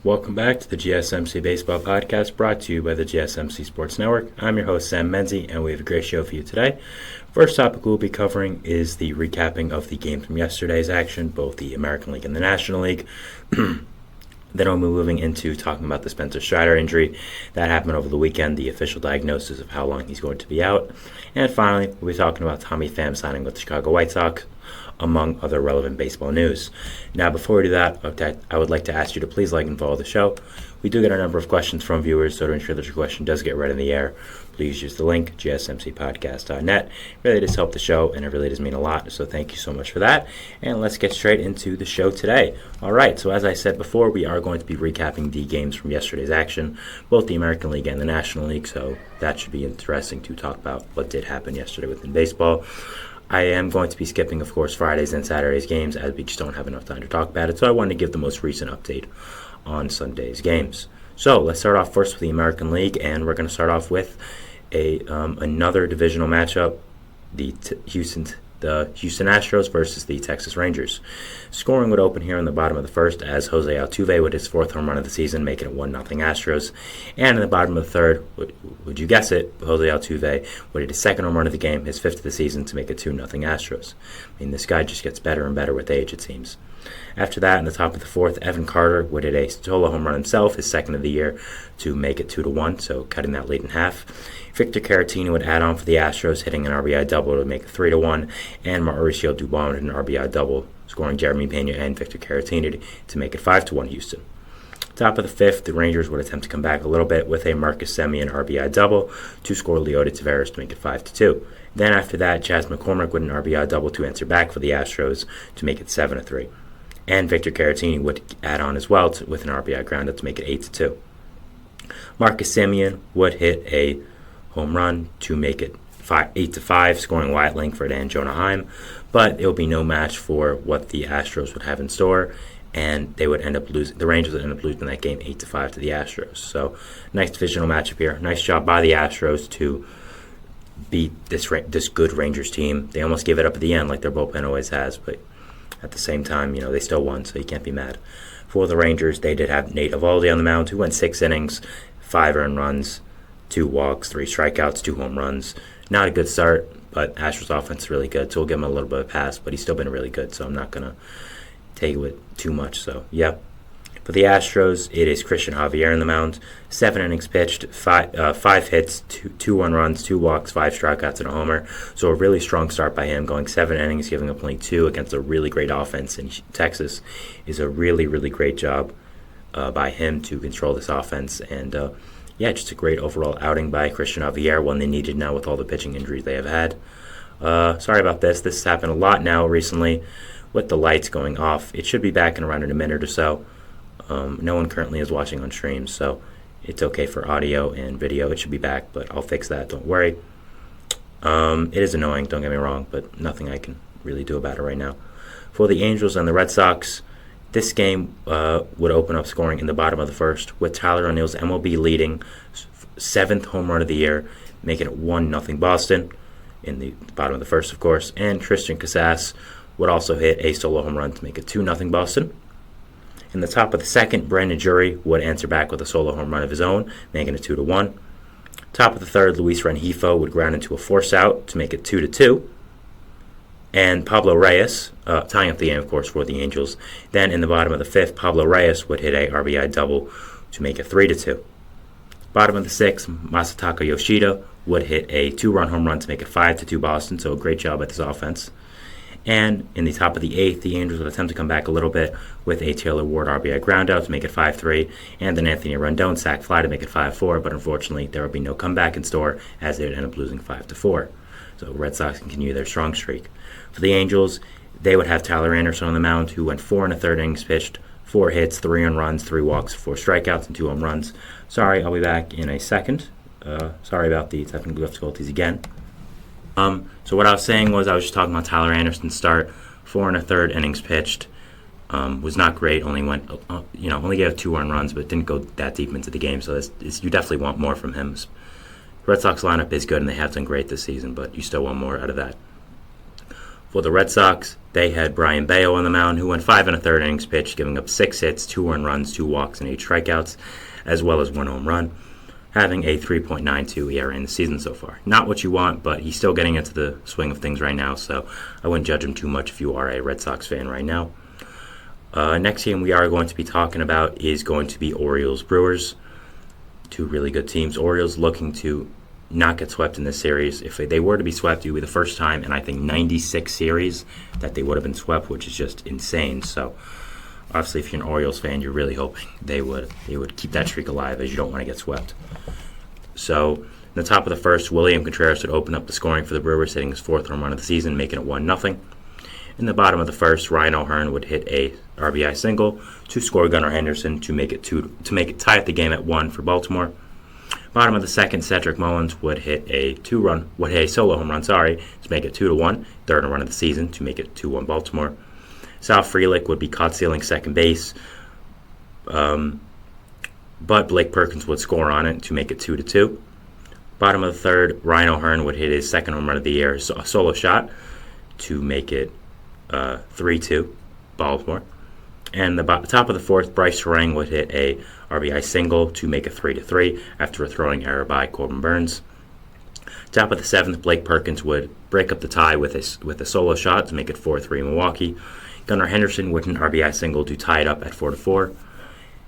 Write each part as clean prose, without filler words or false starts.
Welcome back to the GSMC Baseball Podcast, brought to you by the GSMC Sports Network. I'm your host, Sam Menzie, and we have a great show for you today. First topic we'll be covering is the recapping of the games from yesterday's action, both the American League and the National League. Then we'll be moving into talking about the Spencer Strider injury that happened over the weekend, the official diagnosis of how long he's going to be out. And finally, we'll be talking about Tommy Pham signing with the Chicago White Sox, among other relevant baseball news. Now, before we do that, I would like to ask you to please like and follow the show. We do get a number of questions from viewers, so to ensure that your question does get read in the air, please use the link, gsmcpodcast.net. It really does help the show, and it really does mean a lot, so thank you so much for that. And let's get straight into the show today. All right, so as I said before, we are going to be recapping the games from yesterday's action, both the American League and the National League, so that should be interesting to talk about what did happen yesterday within baseball. I am going to be skipping, of course, Friday's and Saturday's games, as we just don't have enough time to talk about it, so I wanted to give the most recent update on Sunday's games. So let's start off first with the American League, and we're going to start off with another divisional matchup, the Houston Astros versus the Texas Rangers. Scoring would open here in the bottom of the first as Jose Altuve with his fourth home run of the season, making it 1-0 Astros. And in the bottom of the third, would you guess it, Jose Altuve would hit his second home run of the game, his fifth of the season, to make it 2-0 Astros. I mean, this guy just gets better and better with age, it seems. After that, in the top of the fourth, Evan Carter would hit a solo home run himself, his second of the year, to make it 2-1, so cutting that lead in half. Victor Caratini would add on for the Astros, hitting an RBI double to make it 3-1, and Mauricio Dubon with an RBI double, scoring Jeremy Pena and Victor Caratini to make it 5-1 Houston. Top of the fifth, the Rangers would attempt to come back a little bit with a Marcus Semien RBI double to score Leody Taveras to make it 5-2. Then after that, Chas McCormick with an RBI double to answer back for the Astros to make it 7-3. And Victor Caratini would add on as well with an RBI groundout to make it 8-2. Marcus Semien would hit a home run to make it 8-5, scoring Wyatt Langford and Jonah Heim, but it will be no match for what the Astros would have in store, and they would end up losing. The Rangers would end up losing that game 8-5 to the Astros. So, nice divisional matchup here. Nice job by the Astros to beat this good Rangers team. They almost gave it up at the end, like their bullpen always has, but at the same time, they still won, so you can't be mad. For the Rangers, they did have Nate Eovaldi on the mound, who went 6 innings, 5 earned runs, 2 walks, 3 strikeouts, 2 home runs. Not a good start, but Astros' offense is really good, so we'll give him a little bit of a pass, but he's still been really good, so I'm not going to take it with too much. So, yeah. For the Astros, it is Christian Javier on the mound. 7 innings pitched, 5 hits, 2 1 runs, 2 walks, 5 strikeouts, and a homer. So a really strong start by him, going 7 innings, giving up only 2 against a really great offense in Texas. Is a really, really great job by him to control this offense. And, just a great overall outing by Christian Javier, one they needed now with all the pitching injuries they have had. Sorry about this. This has happened a lot now recently with the lights going off. It should be back in around in a minute or so. No one currently is watching on streams, so it's okay for audio and video. It should be back, but I'll fix that. Don't worry. It is annoying, don't get me wrong, but nothing I can really do about it right now. For the Angels and the Red Sox, this game would open up scoring in the bottom of the first with Tyler O'Neill's MLB leading 7th home run of the year, making it 1-0 Boston in the bottom of the first, of course. And Tristan Casas would also hit a solo home run to make it 2-0 Boston. In the top of the second, Brandon Drury would answer back with a solo home run of his own, making it 2-1. Top of the third, Luis Rengifo would ground into a force out to make it 2-2. And Pablo Reyes, tying up the game, of course, for the Angels. Then in the bottom of the fifth, Pablo Reyes would hit a RBI double to make it 3-2. Bottom of the sixth, Masataka Yoshida would hit a 2-run home run to make it 5-2 Boston, so a great job at this offense. And in the top of the eighth, the Angels would attempt to come back a little bit with a Taylor Ward RBI groundout to make it 5-3, and then Anthony Rendon sac fly to make it 5-4, but unfortunately there would be no comeback in store as they would end up losing 5-4. So Red Sox continue their strong streak. For the Angels, they would have Tyler Anderson on the mound, who went 4 1/3 innings pitched, 4 hits, 3 earned runs, 3 walks, 4 strikeouts, and 2 home runs. Sorry, I'll be back in a second. Sorry about the technical difficulties again. So what I was saying was I was just talking about Tyler Anderson's start. 4 1/3 innings pitched. Was not great. Only gave 2 earned runs, but didn't go that deep into the game. So you definitely want more from him. Red Sox lineup is good, and they have done great this season, but you still want more out of that. For the Red Sox, they had Brian Bayo on the mound, who went 5 1/3 innings pitched, giving up 6 hits, 2 earned runs, 2 walks, and 8 strikeouts, as well as 1 home run, having a 3.92 ERA in the season so far. Not what you want, but he's still getting into the swing of things right now, so I wouldn't judge him too much if you are a Red Sox fan right now. Next game we are going to be talking about is going to be Orioles-Brewers. Two really good teams. Orioles looking to not get swept in this series. If they were to be swept, it would be the first time in, I think, 96 series that they would have been swept, which is just insane. So, obviously, if you're an Orioles fan, you're really hoping they would keep that streak alive, as you don't want to get swept. So, in the top of the first, William Contreras would open up the scoring for the Brewers, hitting his 4th home run of the season, making it 1-0. In the bottom of the first, Ryan O'Hearn would hit a RBI single to score Gunnar Henderson to make it tie up the game at 1 for Baltimore. Bottom of the second, Cedric Mullins would hit a solo home run, to make it 2-1, 3rd run of the season to make it 2-1 Baltimore. Sal Frelick would be caught stealing second base, but Blake Perkins would score on it to make it 2-2. Bottom of the third, Ryan O'Hearn would hit his 2nd home run of the year, a solo shot, to make it 3-2 Baltimore. And the top of the 4th, Bryce Harang would hit a RBI single to make it 3-3 after a throwing error by Corbin Burns. Top of the 7th, Blake Perkins would break up the tie with a solo shot to make it 4-3 Milwaukee. Gunnar Henderson would hit an RBI single to tie it up at 4-4.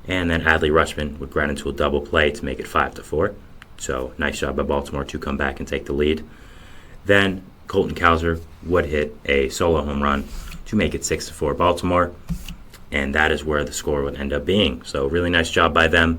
And then Adley Rutschman would grind into a double play to make it 5-4. So nice job by Baltimore to come back and take the lead. Then Colton Cowser would hit a solo home run to make it 6-4 Baltimore. And that is where the score would end up being. So really nice job by them.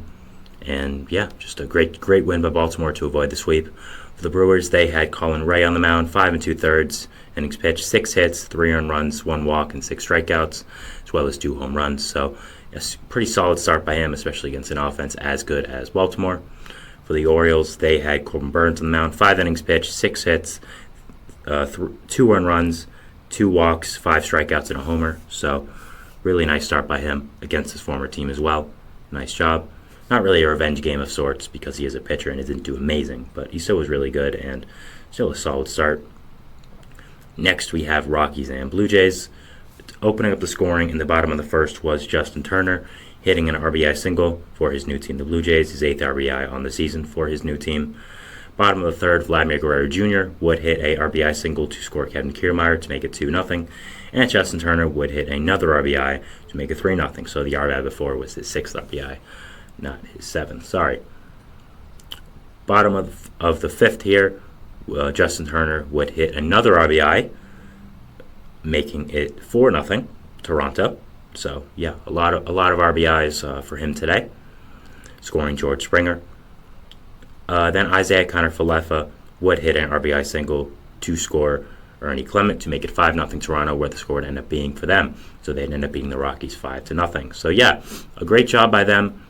And yeah, just a great win by Baltimore to avoid the sweep. For the Brewers, they had Colin Ray on the mound, 5 2/3 innings pitched, 6 hits, 3 earned runs, 1 walk, and 6 strikeouts, as well as 2 home runs. So a pretty solid start by him, especially against an offense as good as Baltimore. For the Orioles, they had Corbin Burns on the mound, 5 innings pitched, 6 hits, 2 earned runs, 2 walks, 5 strikeouts, and a homer. So really nice start by him against his former team as well. Nice job. Not really a revenge game of sorts because he is a pitcher and he didn't do amazing, but he still was really good and still a solid start. Next we have Rockies and Blue Jays. Opening up the scoring in the bottom of the first was Justin Turner hitting an RBI single for his new team, the Blue Jays, his 8th RBI on the season for his new team. Bottom of the third, Vladimir Guerrero Jr. would hit a RBI single to score Kevin Kiermaier to make it 2-0. And Justin Turner would hit another RBI to make it 3-0. So the RBI before was his 6th RBI, not his 7th. Sorry. Bottom of the 5th here, Justin Turner would hit another RBI, making it 4-0 Toronto. So yeah, a lot of RBIs for him today, scoring George Springer. Then Isaiah Kiner-Falefa would hit an RBI single to score Ernie Clement to make it 5-0 Toronto, where the score would end up being for them. So they'd end up beating the Rockies 5-0. So yeah, a great job by them,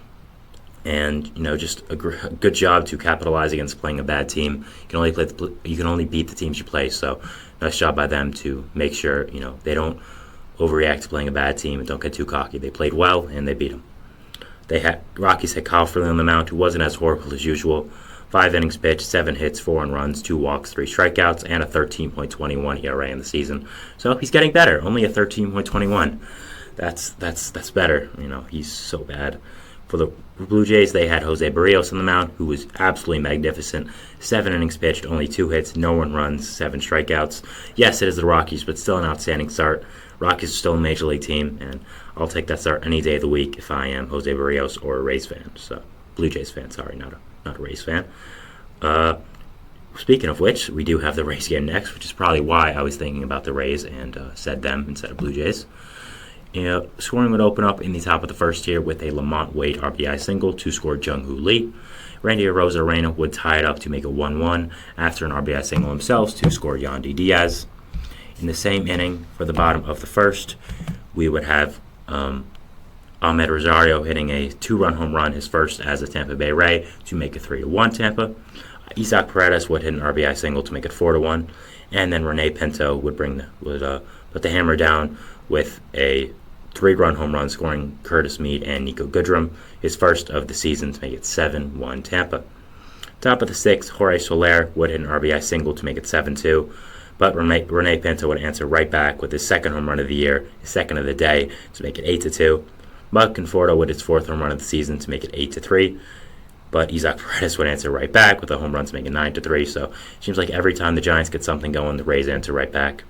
and just a good job to capitalize against playing a bad team. You can only beat the teams you play. So nice job by them to make sure they don't overreact to playing a bad team and don't get too cocky. They played well and they beat them. Rockies had Kyle Freeland on the mound, who wasn't as horrible as usual. 5 innings pitched, 7 hits, 4 earned runs, 2 walks, 3 strikeouts, and a 13.21 ERA in the season. So he's getting better. Only a 13.21. That's better. He's so bad. For the Blue Jays, they had Jose Barrios on the mound, who was absolutely magnificent. 7 innings pitched, only 2 hits, no earned runs, 7 strikeouts. Yes, it is the Rockies, but still an outstanding start. Rockies are still a major league team, and I'll take that start any day of the week if I am Jose Barrios or a Rays fan. So, Blue Jays fan, sorry, not a Rays fan. Speaking of which, we do have the Rays game next, which is probably why I was thinking about the Rays and said them instead of Blue Jays. Scoring would open up in the top of the first here with a Lamont Wade RBI single to score Jung-Hoo Lee. Randy Arozarena would tie it up to make it 1-1 after an RBI single himself to score Yandy Diaz. In the same inning, for the bottom of the first, we would have Ahmed Rosario hitting a 2-run home run, his first as a Tampa Bay Ray, to make it 3-1 Tampa. Isaac Paredes would hit an RBI single to make it 4-1, and then Rene Pinto would put the hammer down with a 3-run home run, scoring Curtis Mead and Nico Goodrum, his first of the season, to make it 7-1 Tampa. Top of the 6th, Jorge Soler would hit an RBI single to make it 7-2. But Rene Pinto would answer right back with his second home run of the year, his second of the day, to make it 8-2. Mike Conforto with his fourth home run of the season to make it 8-3. But Isaac Paredes would answer right back with a home run to make it 9-3. So it seems like every time the Giants get something going, the Rays answer right back.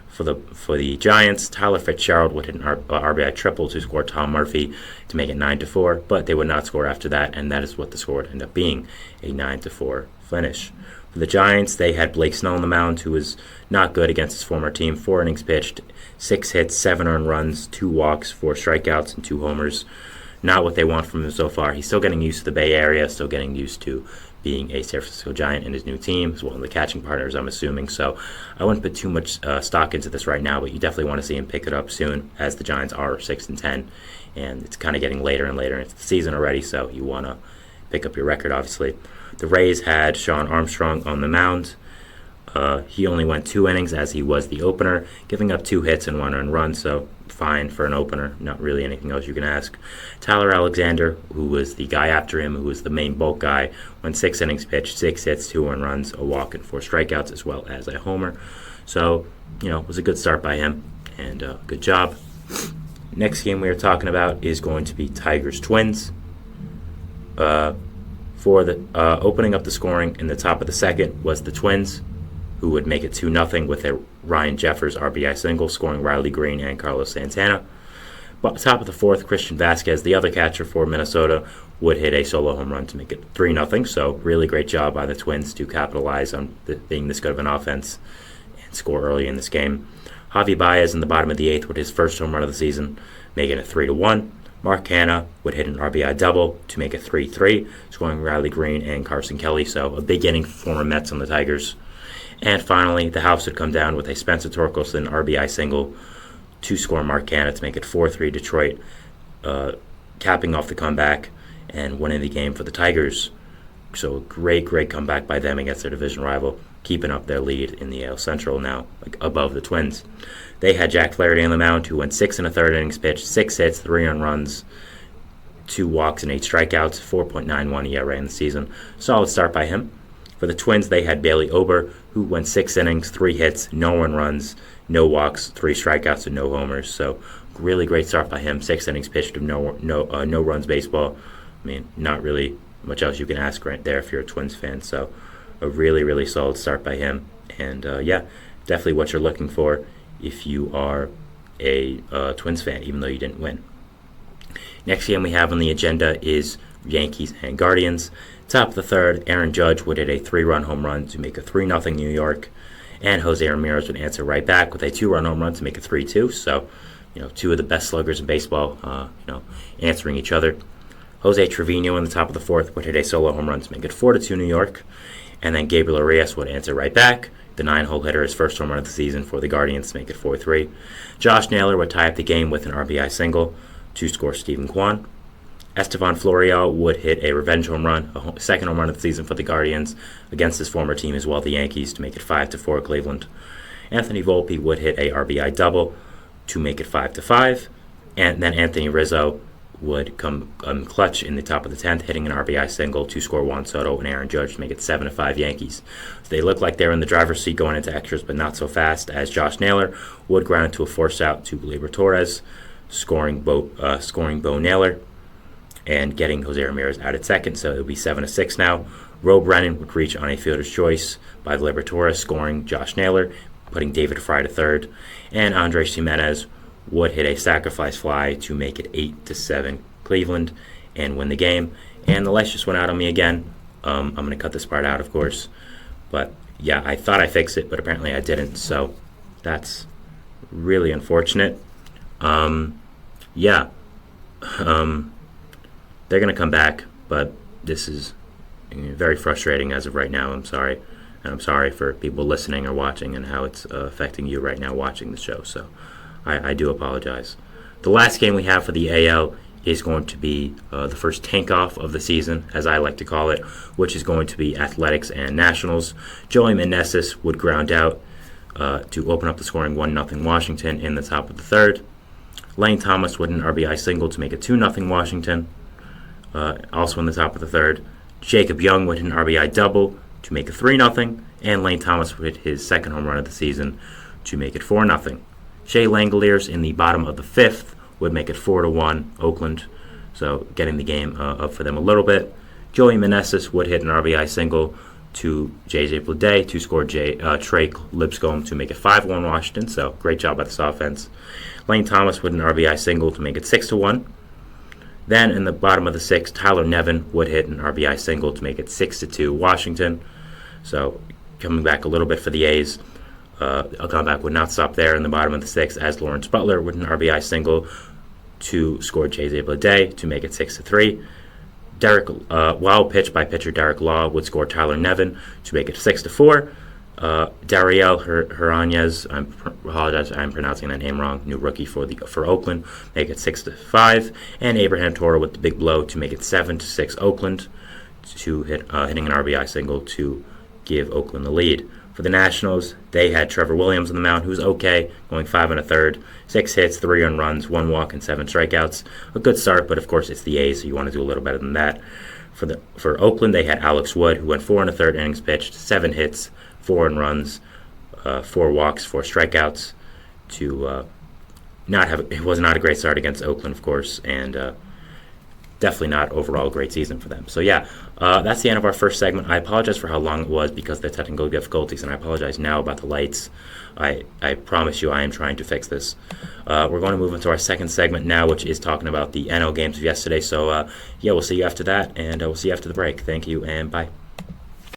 For the Giants, Tyler Fitzgerald would hit an RBI triple to score Tom Murphy to make it 9-4, but they would not score after that, and that is what the score would end up being, a 9-4 finish. For the Giants, they had Blake Snell on the mound, who was not good against his former team. 4 innings pitched, 6 hits, 7 earned runs, 2 walks, 4 strikeouts, and 2 homers. Not what they want from him so far. He's still getting used to the Bay Area, still getting used to being a San Francisco Giant in his new team, as well as the catching partners, I'm assuming. So I wouldn't put too much stock into this right now, but you definitely want to see him pick it up soon, as the Giants are 6-10, and it's kind of getting later and later into the season already, so you want to pick up your record, obviously. The Rays had Sean Armstrong on the mound. He only went 2 innings, as he was the opener, giving up 2 hits and 1 earned run, so fine for an opener. Not really anything else you can ask. Tyler Alexander, who was the guy after him, who was the main bulk guy, went 6 innings pitched, 6 hits, 2 earned runs, a walk, and 4 strikeouts, as well as a homer. So, it was a good start by him, and good job. Next game we are talking about is going to be Tigers-Twins. For the opening up the scoring in the top of the second was the Twins, who would make it 2-0 with a Ryan Jeffers RBI single, scoring Riley Green and Carlos Santana. But top of the fourth, Christian Vasquez, the other catcher for Minnesota, would hit a solo home run to make it 3-0. So really great job by the Twins to capitalize on being this good of an offense and score early in this game. Javi Baez in the bottom of the 8th with his first home run of the season, making it 3-1. Mark Hanna would hit an RBI double to make it 3-3, scoring Riley Green and Carson Kelly. So a big inning for former Mets on the Tigers. And finally, the house would come down with a Spencer Torkelson RBI single to score Mark Hanna to make it 4-3 Detroit, capping off the comeback and winning the game for the Tigers. So a great comeback by them against their division rival, keeping up their lead in the AL Central now, above the Twins. They had Jack Flaherty on the mound, who went 6 1/3 innings pitched, 6 hits, 3 earned runs, 2 walks, and 8 strikeouts, 4.91 ERA in the season. Solid start by him. For the Twins, they had Bailey Ober, who went 6 innings, 3 hits, no earned runs, no walks, 3 strikeouts, and no homers. So really great start by him. 6 innings pitched of no runs baseball. I mean, not really much else you can ask right there if you're a Twins fan. So a really solid start by him. And definitely what you're looking for if you are a Twins fan, even though you didn't win. Next game we have on the agenda is Yankees and Guardians. Top of the third, Aaron Judge would hit a 3-run home run to make it 3-0 New York, and Jose Ramirez would answer right back with a 2-run home run to make it 3-2. So, 2 of the best sluggers in baseball, answering each other. Jose Trevino in the top of the fourth would hit a solo home run to make it 4-2 New York, and then Gabriel Arias would answer right back. The 9-hole hitter, his first home run of the season for the Guardians to make it 4-3. Josh Naylor would tie up the game with an RBI single to score Stephen Kwan. Estevan Florial would hit a revenge home run, a second home run of the season for the Guardians against his former team as well, the Yankees, to make it 5-4 Cleveland. Anthony Volpe would hit a RBI double to make it 5-5, and then Anthony Rizzo would come clutch in the top of the 10th, hitting an RBI single to score Juan Soto and Aaron Judge to make it 7-5 Yankees. So they look like they're in the driver's seat going into extras, but not so fast, as Josh Naylor would ground into a force out to Gleyber Torres, scoring Bo Naylor, and getting Jose Ramirez out at second, so it would be 7-6 now. Ro Brennan would reach on a fielder's choice by Gleyber Torres, scoring Josh Naylor, putting David Fry to third, and Andres Jimenez would hit a sacrifice fly to make it 8-7 Cleveland and win the game. And the lights just went out on me again. I'm going to cut this part out, of course, but yeah, I thought I fixed it, but apparently I didn't, so that's really unfortunate. They're going to come back, but this is very frustrating as of right now. I'm sorry. And I'm sorry for people listening or watching and how it's affecting you right now watching the show. So I do apologize. The last game we have for the AL is going to be the first tank-off of the season, as I like to call it, which is going to be Athletics and Nationals. Joey Meneses would ground out to open up the scoring 1-0 Washington in the top of the third. Lane Thomas would an RBI single to make it 2-0 Washington. Also in the top of the third, Jacob Young would hit an RBI double to make it 3-0, and Lane Thomas would hit his second home run of the season to make it 4-0. Shea Langoliers in the bottom of the fifth would make it 4-1 Oakland, so getting the game up for them a little bit. Joey Meneses would hit an RBI single to J.J. Bleday to score Trey Lipscomb to make it 5-1 Washington, so great job by this offense. Lane Thomas with an RBI single to make it 6-1. Then in the bottom of the sixth, Tyler Nevin would hit an RBI single to make it 6-2 Washington. So coming back a little bit for the A's. A comeback would not stop there in the bottom of the sixth as Lawrence Butler with an RBI single to score J.J. Bleday to make it 6-3. Wild pitch by pitcher Derek Law would score Tyler Nevin to make it 6-4. Dariel Hernandez, I apologize, I'm pronouncing that name wrong. New rookie for Oakland, make it 6-5, and Abraham Toro with the big blow to make it 7-6 Oakland, to hitting an RBI single to give Oakland the lead. For the Nationals, they had Trevor Williams on the mound, who's okay, going 5 1/3, 6 hits, 3 earned runs, 1 walk, and 7 strikeouts. A good start, but of course it's the A's, so you want to do a little better than that. For Oakland, they had Alex Wood, who went 4 1/3 innings pitched, 7 hits, 4 earned runs, 4 walks, 4 strikeouts. It was not a great start against Oakland, of course, and definitely not overall a great season for them. So yeah, that's the end of our first segment. I apologize for how long it was because of the technical difficulties, and I apologize now about the lights. I promise you I am trying to fix this. We're going to move into our second segment now, which is talking about the NL games of yesterday. So yeah, we'll see you after that, and we'll see you after the break. Thank you, and bye.